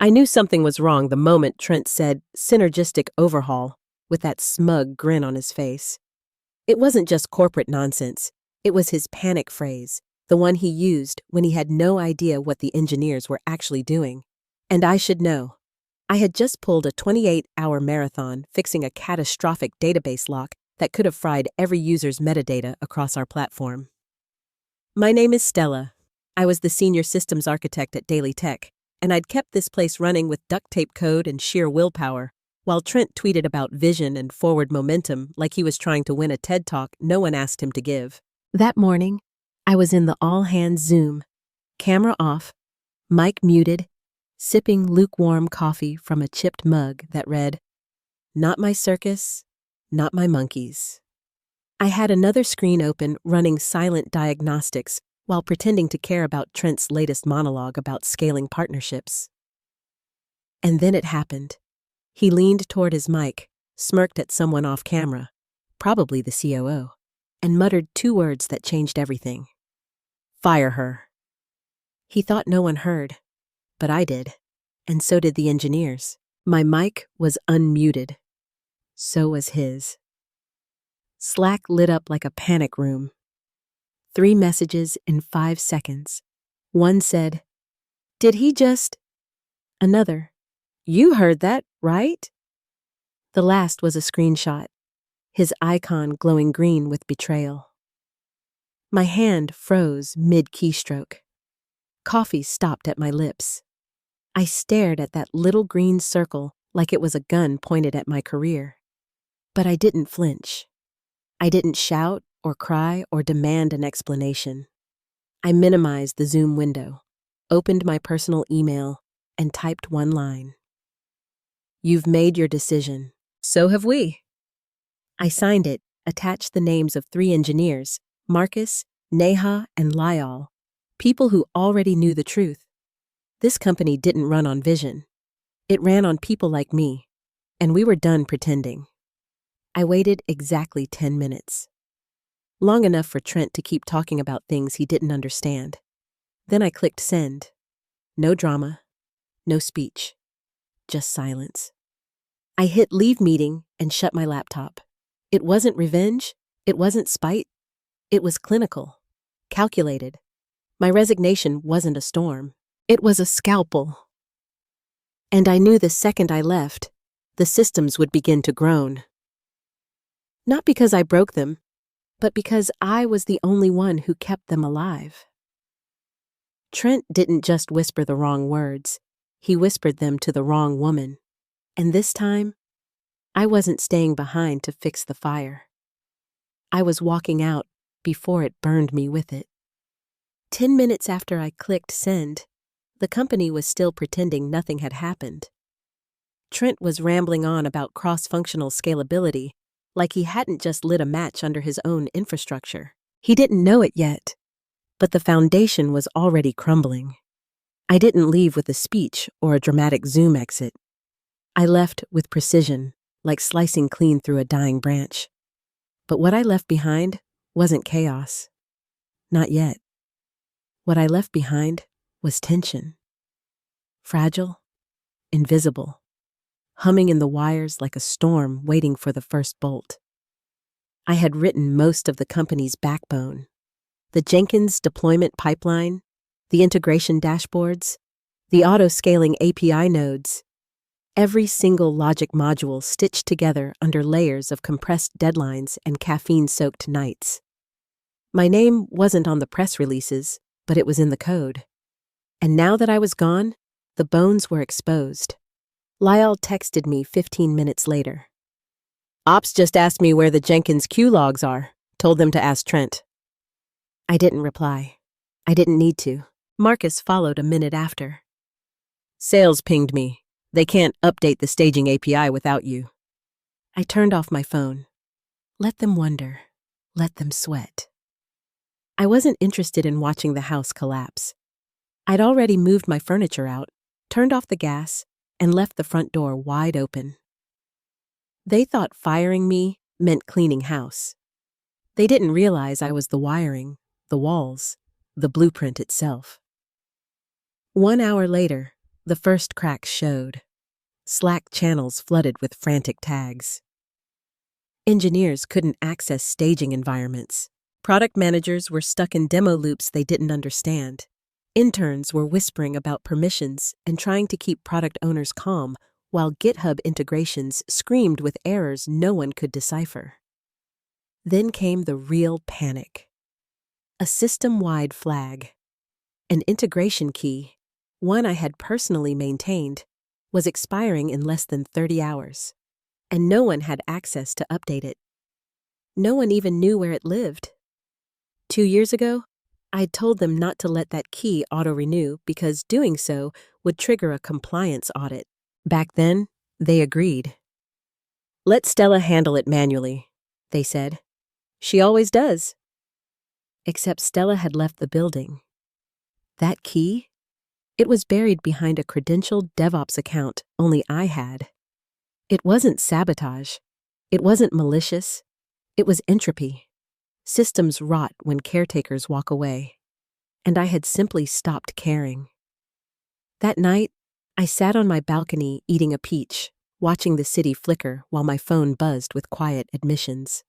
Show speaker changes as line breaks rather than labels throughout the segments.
I knew something was wrong the moment Trent said synergistic overhaul with that smug grin on his face. It wasn't just corporate nonsense. It was his panic phrase, the one he used when he had no idea what the engineers were actually doing. And I should know. I had just pulled a 28-hour marathon fixing a catastrophic database lock that could have fried every user's metadata across our platform. My name is Stella. I was the senior systems architect at Daily Tech, and I'd kept this place running with duct tape code and sheer willpower, while Trent tweeted about vision and forward momentum like he was trying to win a TED Talk no one asked him to give. That morning, I was in the all-hands Zoom, camera off, mic muted, sipping lukewarm coffee from a chipped mug that read, "Not my circus, not my monkeys." I had another screen open running silent diagnostics while pretending to care about Trent's latest monologue about scaling partnerships. And then it happened. He leaned toward his mic, smirked at someone off camera, probably the COO, and muttered two words that changed everything. "Fire her." He thought no one heard, but I did, and so did the engineers. My mic was unmuted. So was his. Slack lit up like a panic room. 3 messages in 5 seconds. One said, "Did he just..." Another, "You heard that, right?" The last was a screenshot, his icon glowing green with betrayal. My hand froze mid-keystroke. Coffee stopped at my lips. I stared at that little green circle like it was a gun pointed at my career. But I didn't flinch. I didn't shout or cry or demand an explanation. I minimized the Zoom window, opened my personal email, and typed one line. "You've made your decision. So have we." I signed it, attached the names of 3 engineers, Marcus, Neha, and Lyall, people who already knew the truth. This company didn't run on vision. It ran on people like me, and we were done pretending. I waited exactly 10 minutes. Long enough for Trent to keep talking about things he didn't understand. Then I clicked send. No drama, no speech, just silence. I hit leave meeting and shut my laptop. It wasn't revenge, it wasn't spite, it was clinical, calculated. My resignation wasn't a storm, it was a scalpel. And I knew the second I left, the systems would begin to groan. Not because I broke them, but because I was the only one who kept them alive. Trent didn't just whisper the wrong words, he whispered them to the wrong woman. And this time, I wasn't staying behind to fix the fire. I was walking out before it burned me with it. 10 minutes after I clicked send, the company was still pretending nothing had happened. Trent was rambling on about cross-functional scalability, like he hadn't just lit a match under his own infrastructure. He didn't know it yet, but the foundation was already crumbling. I didn't leave with a speech or a dramatic Zoom exit. I left with precision, like slicing clean through a dying branch. But what I left behind wasn't chaos. Not yet. What I left behind was tension. Fragile, invisible, humming in the wires like a storm waiting for the first bolt. I had written most of the company's backbone. The Jenkins deployment pipeline, the integration dashboards, the auto-scaling API nodes. Every single logic module stitched together under layers of compressed deadlines and caffeine-soaked nights. My name wasn't on the press releases, but it was in the code. And now that I was gone, the bones were exposed. Lyall texted me 15 minutes later. "Ops just asked me where the Jenkins Q logs are. Told them to ask Trent." I didn't reply. I didn't need to. Marcus followed a minute after. "Sales pinged me. They can't update the staging API without you." I turned off my phone. Let them wonder. Let them sweat. I wasn't interested in watching the house collapse. I'd already moved my furniture out, turned off the gas, and left the front door wide open. They thought firing me meant cleaning house. They didn't realize I was the wiring, the walls, the blueprint itself. 1 hour later, The first cracks showed. Slack channels flooded with frantic tags. Engineers couldn't access staging environments. Product managers were stuck in demo loops they didn't understand. Interns were whispering about permissions and trying to keep product owners calm, while GitHub integrations screamed with errors no one could decipher. Then came the real panic. A system-wide flag. An integration key, one I had personally maintained, was expiring in less than 30 hours, and no one had access to update it. No one even knew where it lived. 2 years ago, I'd told them not to let that key auto-renew because doing so would trigger a compliance audit. Back then, they agreed. "Let Stella handle it manually," they said. "She always does." Except Stella had left the building. That key? It was buried behind a credentialed DevOps account only I had. It wasn't sabotage. It wasn't malicious. It was entropy. Systems rot when caretakers walk away. And I had simply stopped caring. That night, I sat on my balcony eating a peach, watching the city flicker while my phone buzzed with quiet admissions.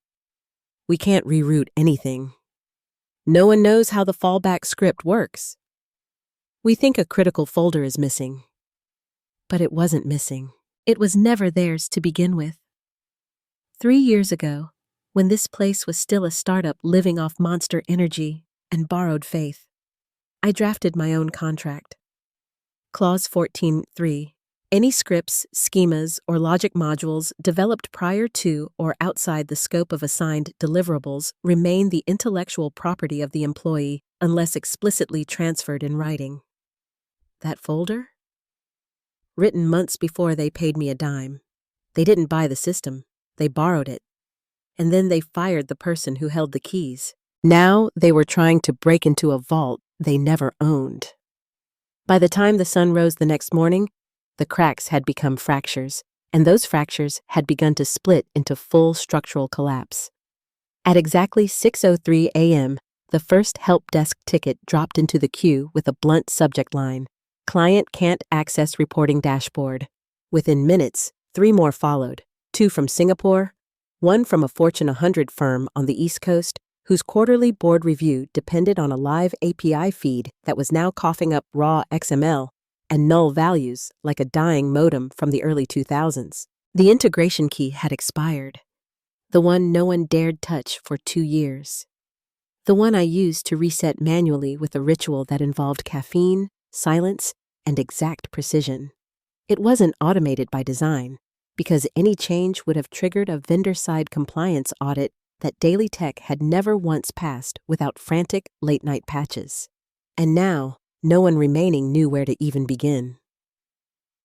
We can't reroute anything. No one knows how the fallback script works. We think a critical folder is missing. But it wasn't missing. It was never theirs to begin with. 3 years ago, when this place was still a startup living off monster energy and borrowed faith, I drafted my own contract. Clause 14.3. Any scripts, schemas, or logic modules developed prior to or outside the scope of assigned deliverables remain the intellectual property of the employee unless explicitly transferred in writing. That folder? Written months before they paid me a dime. They didn't buy the system, they borrowed it. And then they fired the person who held the keys. Now they were trying to break into a vault they never owned. By the time the sun rose the next morning, the cracks had become fractures, and those fractures had begun to split into full structural collapse. At exactly 6:03 a.m., the first help desk ticket dropped into the queue with a blunt subject line, "Client can't access reporting dashboard." Within minutes, 3 more followed, 2 from Singapore, 1 from a Fortune 100 firm on the East Coast, whose quarterly board review depended on a live API feed that was now coughing up raw XML and null values like a dying modem from the early 2000s. The integration key had expired, the one no one dared touch for 2 years. The one I used to reset manually with a ritual that involved caffeine, silence, and exact precision. It wasn't automated by design, because any change would have triggered a vendor-side compliance audit that Daily Tech had never once passed without frantic late-night patches. And now, no one remaining knew where to even begin.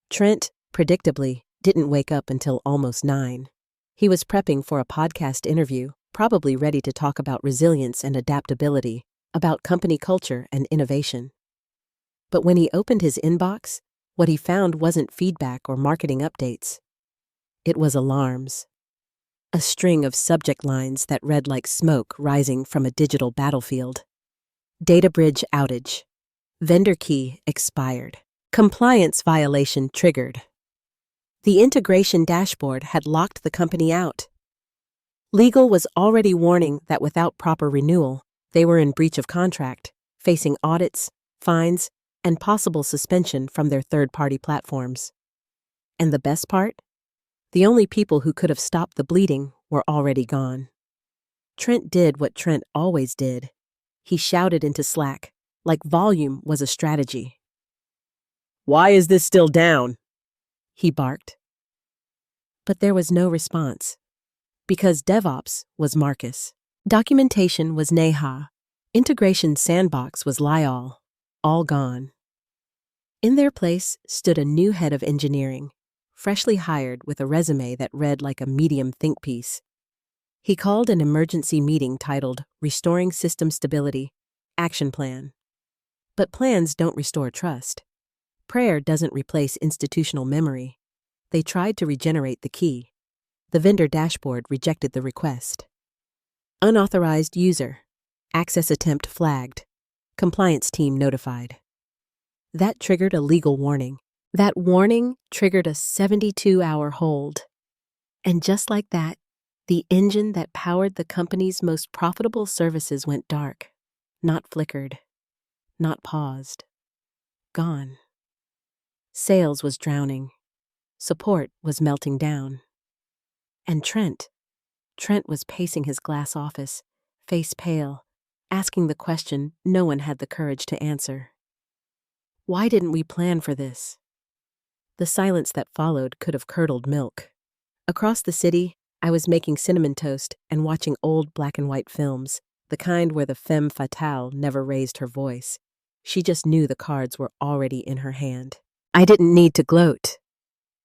Trent, predictably, didn't wake up until almost 9. He was prepping for a podcast interview, probably ready to talk about resilience and adaptability, about company culture and innovation. But when he opened his inbox, what he found wasn't feedback or marketing updates. It was alarms. A string of subject lines that read like smoke rising from a digital battlefield. Data bridge outage. Vendor key expired. Compliance violation triggered. The integration dashboard had locked the company out. Legal was already warning that without proper renewal, they were in breach of contract, facing audits, fines, and possible suspension from their third-party platforms. And the best part? The only people who could have stopped the bleeding were already gone. Trent did what Trent always did. He shouted into Slack, like volume was a strategy. "Why is this still down?" he barked. But there was no response. Because DevOps was Marcus. Documentation was Neha. Integration Sandbox was Lyall. All gone. In their place stood a new head of engineering, freshly hired with a resume that read like a medium think piece. He called an emergency meeting titled Restoring System Stability, Action Plan. But plans don't restore trust. Prayer doesn't replace institutional memory. They tried to regenerate the key. The vendor dashboard rejected the request. Unauthorized user. Access attempt flagged. Compliance team notified. That triggered a legal warning. That warning triggered a 72-hour hold. And just like that, the engine that powered the company's most profitable services went dark. Not flickered, not paused. Gone. Sales was drowning. Support was melting down. And Trent was pacing his glass office, face pale, asking the question no one had the courage to answer. Why didn't we plan for this? The silence that followed could have curdled milk. Across the city, I was making cinnamon toast and watching old black and white films, the kind where the femme fatale never raised her voice. She just knew the cards were already in her hand. I didn't need to gloat.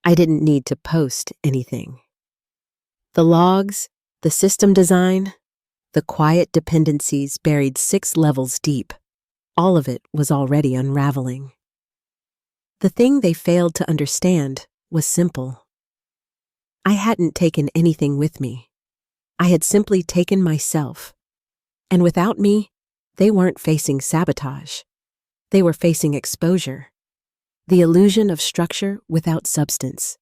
I didn't need to post anything. The logs, the system design, the quiet dependencies buried 6 levels deep. All of it was already unraveling. The thing they failed to understand was simple. I hadn't taken anything with me. I had simply taken myself. And without me, they weren't facing sabotage. They were facing exposure. The illusion of structure without substance.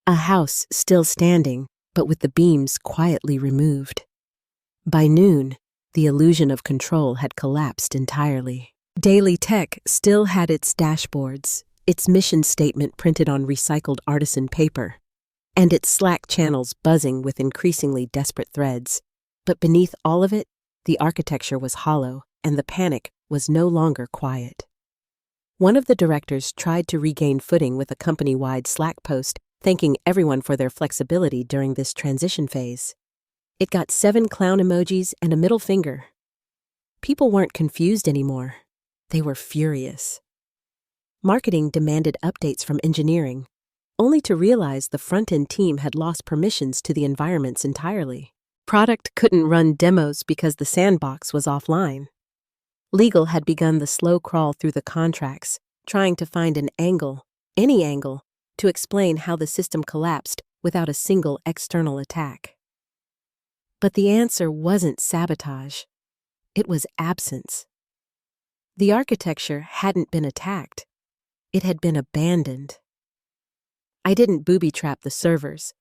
A house still standing, but with the beams quietly removed. By noon, the illusion of control had collapsed entirely. Daily Tech still had its dashboards, its mission statement printed on recycled artisan paper, and its Slack channels buzzing with increasingly desperate threads. But beneath all of it, the architecture was hollow, and the panic was no longer quiet. One of the directors tried to regain footing with a company-wide Slack post, thanking everyone for their flexibility during this transition phase. It got 7 clown emojis and a middle finger. People weren't confused anymore. They were furious. Marketing demanded updates from engineering, only to realize the front-end team had lost permissions to the environments entirely. Product couldn't run demos because the sandbox was offline. Legal had begun the slow crawl through the contracts, trying to find an angle, any angle, to explain how the system collapsed without a single external attack. But the answer wasn't sabotage. It was absence. The architecture hadn't been attacked. It had been abandoned. I didn't booby-trap the servers.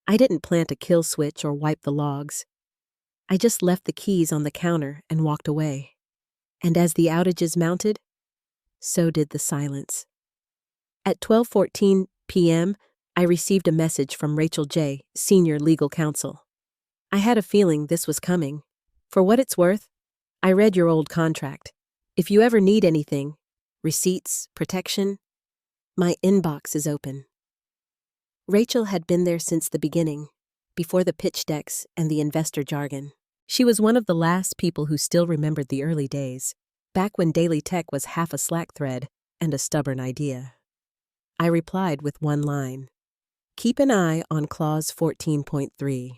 I didn't plant a kill switch or wipe the logs. I just left the keys on the counter and walked away. And as the outages mounted, so did the silence. At 12:14 p.m., I received a message from Rachel J., Senior Legal Counsel. I had a feeling this was coming. For what it's worth, I read your old contract. If you ever need anything, receipts, protection, my inbox is open. Rachel had been there since the beginning, before the pitch decks and the investor jargon. She was one of the last people who still remembered the early days, back when Daily Tech was half a Slack thread and a stubborn idea. I replied with one line: keep an eye on clause 14.3.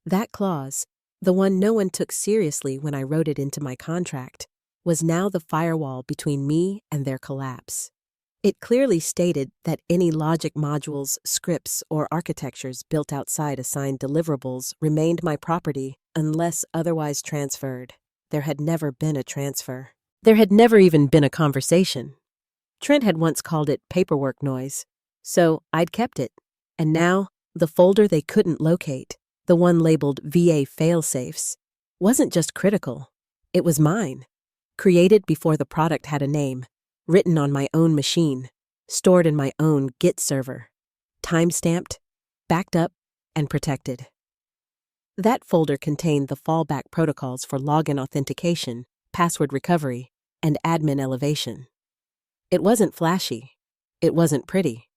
That clause, the one no one took seriously when I wrote it into my contract, was now the firewall between me and their collapse. It clearly stated that any logic modules, scripts, or architectures built outside assigned deliverables remained my property unless otherwise transferred. There had never been a transfer. There had never even been a conversation. Trent had once called it paperwork noise, so I'd kept it. And now, the folder they couldn't locate, the one labeled VA failsafes, wasn't just critical. It was mine. Created before the product had a name, written on my own machine, stored in my own Git server, time-stamped, backed up, and protected. That folder contained the fallback protocols for login authentication, password recovery, and admin elevation. It wasn't flashy, it wasn't pretty,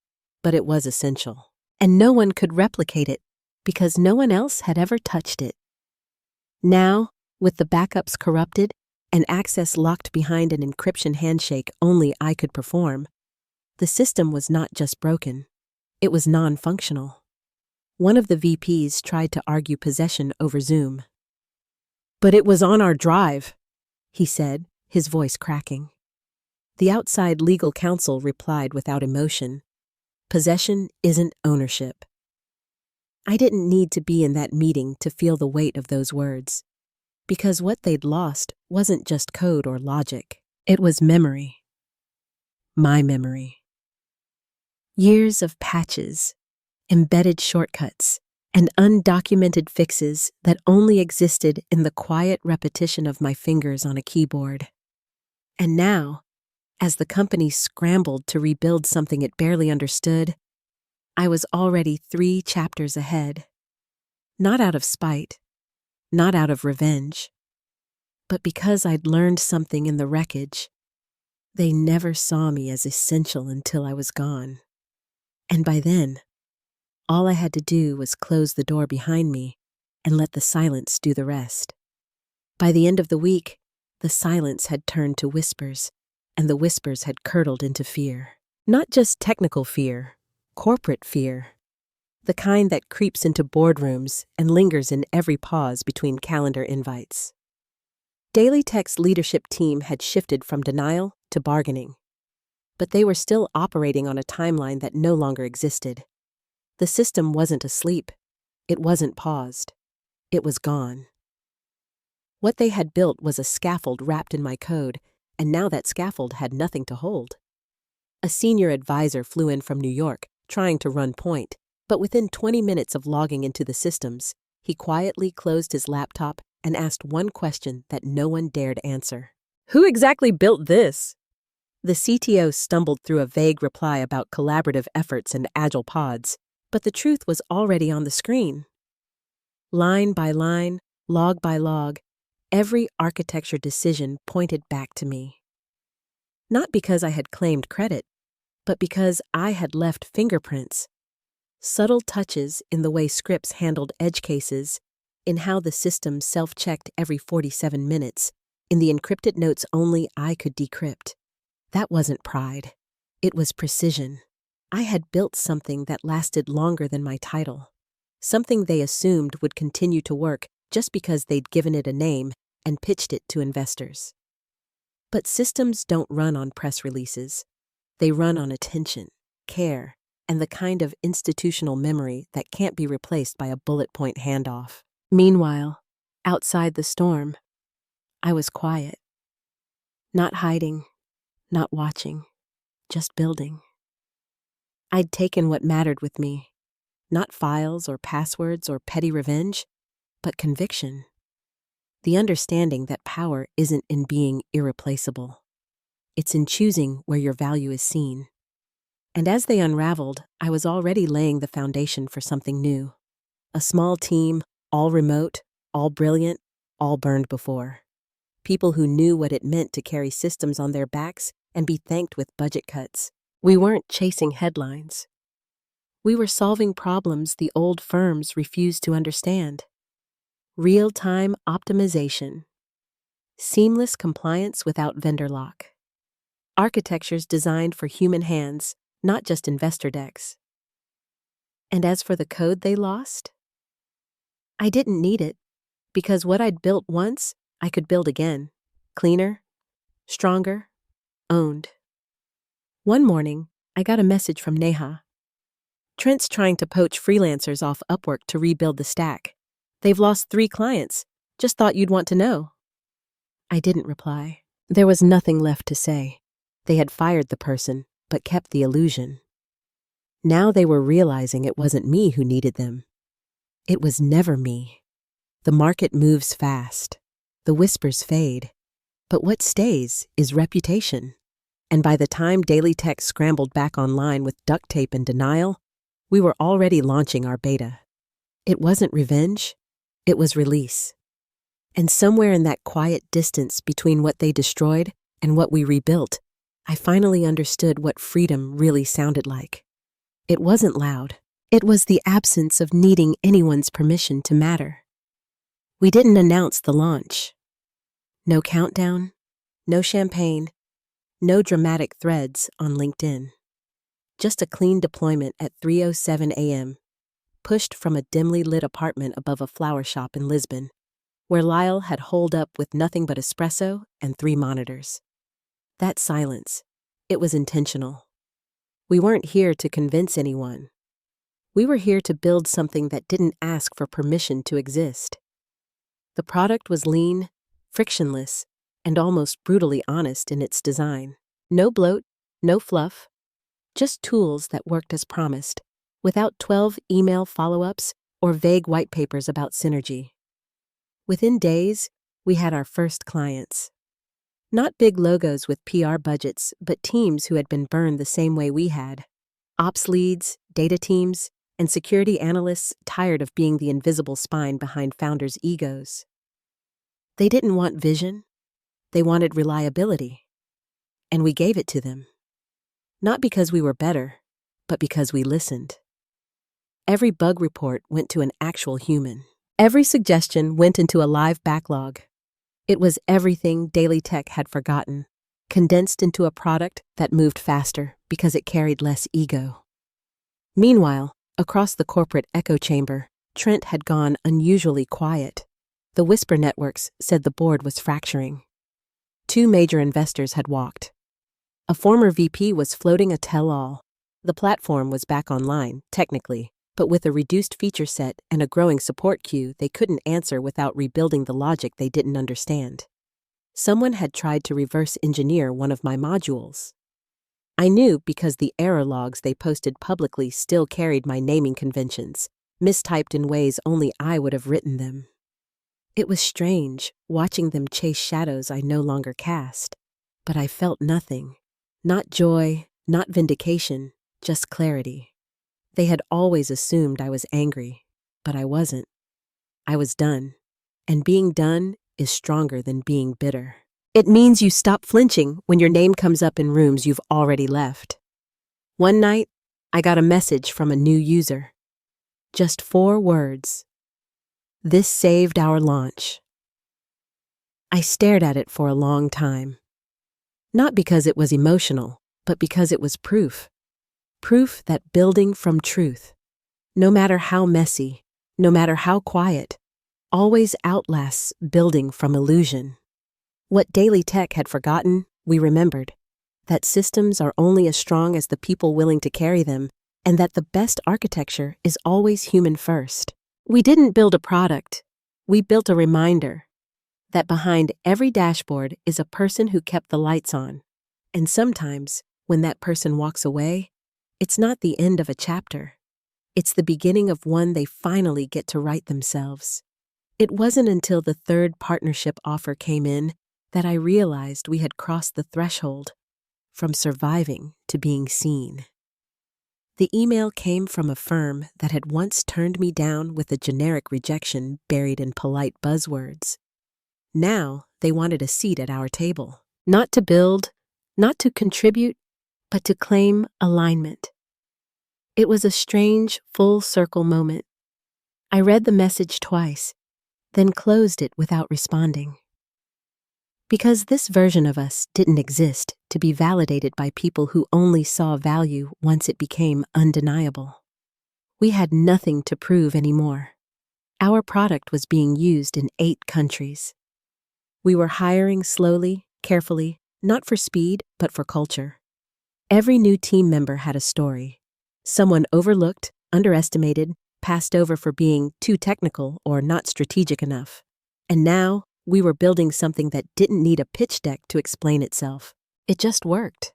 but it was essential. And no one could replicate it because no one else had ever touched it. Now, with the backups corrupted and access locked behind an encryption handshake only I could perform, the system was not just broken, it was non-functional. One of the VPs tried to argue possession over Zoom. "But it was on our drive," he said, his voice cracking. The outside legal counsel replied without emotion, "Possession isn't ownership." I didn't need to be in that meeting to feel the weight of those words, because what they'd lost wasn't just code or logic. It was memory. My memory. Years of patches, embedded shortcuts, and undocumented fixes that only existed in the quiet repetition of my fingers on a keyboard. And now, as the company scrambled to rebuild something it barely understood, I was already 3 chapters ahead. Not out of spite, not out of revenge, but because I'd learned something in the wreckage. They never saw me as essential until I was gone. And by then, all I had to do was close the door behind me and let the silence do the rest. By the end of the week, the silence had turned to whispers, and the whispers had curdled into fear. Not just technical fear, corporate fear. The kind that creeps into boardrooms and lingers in every pause between calendar invites. Daily Tech's leadership team had shifted from denial to bargaining, but they were still operating on a timeline that no longer existed. The system wasn't asleep. It wasn't paused. It was gone. What they had built was a scaffold wrapped in my code, and now that scaffold had nothing to hold. A senior advisor flew in from New York, trying to run point, but within 20 minutes of logging into the systems, he quietly closed his laptop and asked one question that no one dared answer. "Who exactly built this?" The CTO stumbled through a vague reply about collaborative efforts and agile pods, but the truth was already on the screen. Line by line, log by log, every architecture decision pointed back to me. Not because I had claimed credit, but because I had left fingerprints. Subtle touches in the way scripts handled edge cases, in how the system self-checked every 47 minutes, in the encrypted notes only I could decrypt. That wasn't pride. It was precision. I had built something that lasted longer than my title. Something they assumed would continue to work just because they'd given it a name and pitched it to investors. But systems don't run on press releases. They run on attention, care, and the kind of institutional memory that can't be replaced by a bullet point handoff. Meanwhile, outside the storm, I was quiet. Not hiding, not watching, just building. I'd taken what mattered with me, not files or passwords or petty revenge, but conviction. The understanding that power isn't in being irreplaceable. It's in choosing where your value is seen. And as they unraveled, I was already laying the foundation for something new. A small team, all remote, all brilliant, all burned before. People who knew what it meant to carry systems on their backs and be thanked with budget cuts. We weren't chasing headlines. We were solving problems the old firms refused to understand. Real-time optimization. Seamless compliance without vendor lock. Architectures designed for human hands, not just investor decks. And as for the code they lost, I didn't need it, because what I'd built once, I could build again. Cleaner, stronger, owned. One morning, I got a message from Neha. "Trent's trying to poach freelancers off Upwork to rebuild the stack. They've lost 3 clients. Just thought you'd want to know." I didn't reply. There was nothing left to say. They had fired the person, but kept the illusion. Now they were realizing it wasn't me who needed them. It was never me. The market moves fast. The whispers fade. But what stays is reputation. And by the time Daily Tech scrambled back online with duct tape and denial, we were already launching our beta. It wasn't revenge. It was release. And somewhere in that quiet distance between what they destroyed and what we rebuilt, I finally understood what freedom really sounded like. It wasn't loud. It was the absence of needing anyone's permission to matter. We didn't announce the launch. No countdown, no champagne, no dramatic threads on LinkedIn. Just a clean deployment at 3:07 a.m., pushed from a dimly lit apartment above a flower shop in Lisbon, where Lyle had holed up with nothing but espresso and 3 monitors. That silence, it was intentional. We weren't here to convince anyone. We were here to build something that didn't ask for permission to exist. The product was lean, frictionless, and almost brutally honest in its design. No bloat, no fluff, Just tools that worked as promised, without 12 email follow-ups or vague white papers about synergy. Within days, we had our first clients. Not big logos with PR budgets, but teams who had been burned the same way we had. Ops leads, data teams, and security analysts tired of being the invisible spine behind founders' egos. They didn't want vision, they wanted reliability. And we gave it to them. Not because we were better, but because we listened. Every bug report went to an actual human. Every suggestion went into a live backlog. It was everything Daily Tech had forgotten, condensed into a product that moved faster because it carried less ego. Meanwhile, across the corporate echo chamber, Trent had gone unusually quiet. The whisper networks said the board was fracturing. 2 major investors had walked. A former VP was floating a tell-all. The platform was back online, technically, but with a reduced feature set and a growing support queue they couldn't answer without rebuilding the logic they didn't understand. Someone had tried to reverse engineer one of my modules. I knew because the error logs they posted publicly still carried my naming conventions, mistyped in ways only I would have written them. It was strange, watching them chase shadows I no longer cast. But I felt nothing. Not joy, not vindication, just clarity. They had always assumed I was angry, but I wasn't. I was done. And being done is stronger than being bitter. It means you stop flinching when your name comes up in rooms you've already left. One night, I got a message from a new user. Just 4 words. This saved our launch. I stared at it for a long time. Not because it was emotional, but because it was proof. Proof that building from truth, no matter how messy, no matter how quiet, always outlasts building from illusion. What Daily Tech had forgotten, we remembered. That systems are only as strong as the people willing to carry them, and that the best architecture is always human first. We didn't build a product. We built a reminder that behind every dashboard is a person who kept the lights on. And sometimes, when that person walks away, it's not the end of a chapter. It's the beginning of one they finally get to write themselves. It wasn't until the 3rd partnership offer came in that I realized we had crossed the threshold from surviving to being seen. The email came from a firm that had once turned me down with a generic rejection buried in polite buzzwords. Now they wanted a seat at our table, not to build, not to contribute, but to claim alignment. It was a strange, full-circle moment. I read the message twice, then closed it without responding. Because this version of us didn't exist to be validated by people who only saw value once it became undeniable. We had nothing to prove anymore. Our product was being used in 8 countries. We were hiring slowly, carefully, not for speed, but for culture. Every new team member had a story. Someone overlooked, underestimated, passed over for being too technical or not strategic enough. And now, we were building something that didn't need a pitch deck to explain itself. It just worked.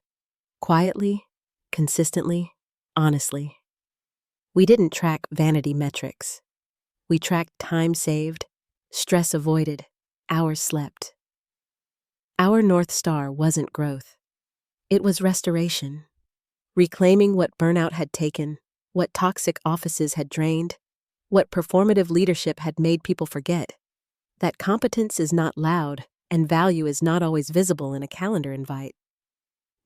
Quietly, consistently, honestly. We didn't track vanity metrics. We tracked time saved, stress avoided, hours slept. Our North Star wasn't growth. It was restoration. Reclaiming what burnout had taken, what toxic offices had drained, what performative leadership had made people forget. That competence is not loud and value is not always visible in a calendar invite.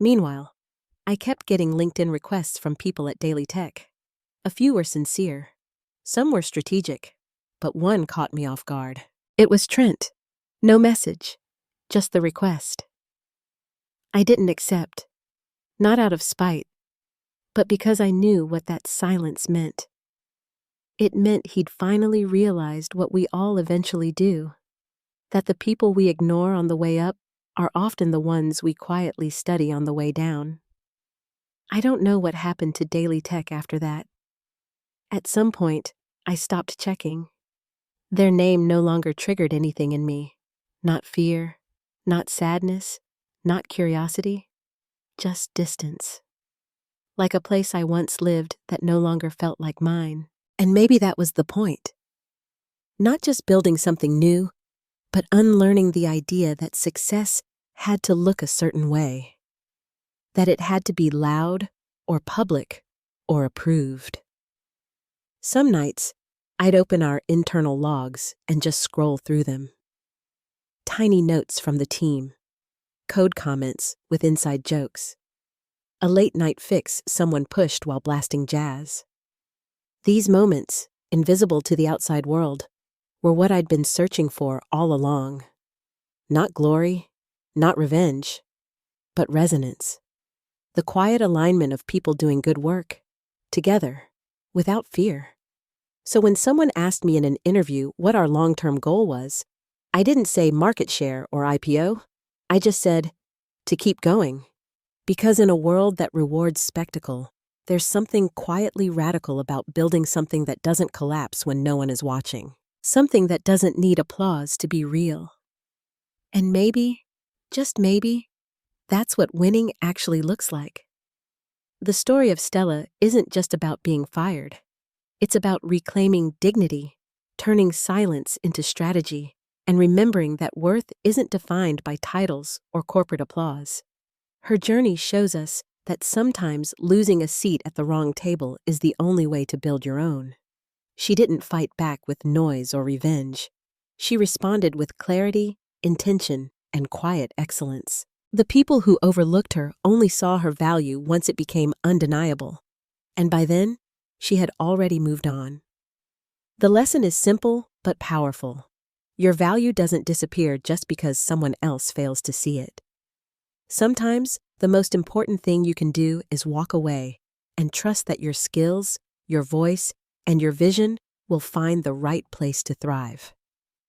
Meanwhile, I kept getting LinkedIn requests from people at Daily Tech. A few were sincere. Some were strategic, but one caught me off guard. It was Trent. No message, just the request. I didn't accept, not out of spite, but because I knew what that silence meant. It meant he'd finally realized what we all eventually do, that the people we ignore on the way up are often the ones we quietly study on the way down. I don't know what happened to Daily Tech after that. At some point, I stopped checking. Their name no longer triggered anything in me. Not fear, not sadness, not curiosity, just distance. like a place I once lived that no longer felt like mine. And maybe that was the point. Not just building something new, but unlearning the idea that success had to look a certain way. That it had to be loud, or public, or approved. Some nights, I'd open our internal logs and just scroll through them. Tiny notes from the team, code comments with inside jokes, a late-night fix someone pushed while blasting jazz. These moments, invisible to the outside world, were what I'd been searching for all along. Not glory, not revenge, but resonance. The quiet alignment of people doing good work, together, without fear. So when someone asked me in an interview what our long-term goal was, I didn't say market share or IPO. I just said, to keep going. Because in a world that rewards spectacle, there's something quietly radical about building something that doesn't collapse when no one is watching. Something that doesn't need applause to be real. And maybe, just maybe, that's what winning actually looks like. The story of Stella isn't just about being fired. It's about reclaiming dignity, turning silence into strategy, and remembering that worth isn't defined by titles or corporate applause. Her journey shows us that sometimes losing a seat at the wrong table is the only way to build your own. She didn't fight back with noise or revenge. She responded with clarity, intention, and quiet excellence. The people who overlooked her only saw her value once it became undeniable. And by then, she had already moved on. The lesson is simple but powerful. Your value doesn't disappear just because someone else fails to see it. Sometimes, the most important thing you can do is walk away and trust that your skills, your voice, and your vision will find the right place to thrive.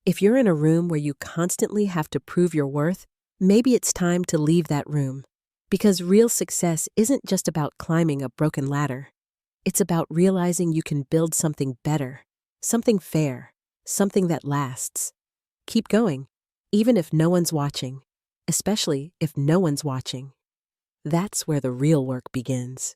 If you're in a room where you constantly have to prove your worth, maybe it's time to leave that room. Because real success isn't just about climbing a broken ladder. It's about realizing you can build something better, something fair, something that lasts. Keep going, even if no one's watching, especially if no one's watching. That's where the real work begins.